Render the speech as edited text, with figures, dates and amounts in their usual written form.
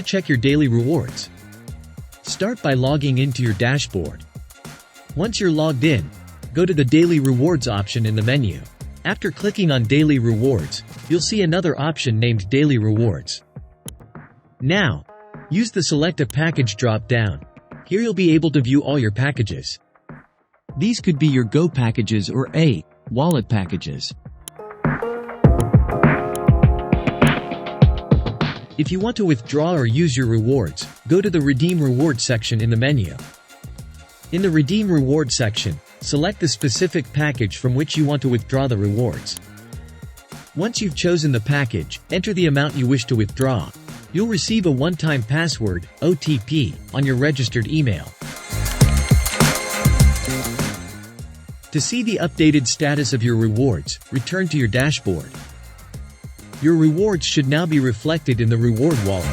to check your daily rewards? Start by logging into your dashboard. Once you're logged in, go to the Daily Rewards option in the menu. After clicking on Daily Rewards, you'll see another option named Daily Rewards. Now, use the Select a Package drop-down. Here you'll be able to view all your packages. These could be your Go packages or wallet packages. If you want to withdraw or use your rewards, go to the Redeem Reward section in the menu. In the Redeem Reward section, select the specific package from which you want to withdraw the rewards. Once you've chosen the package, enter the amount you wish to withdraw. You'll receive a one-time password, OTP, on your registered email. To see the updated status of your rewards, return to your dashboard. Your rewards should now be reflected in the reward wallet.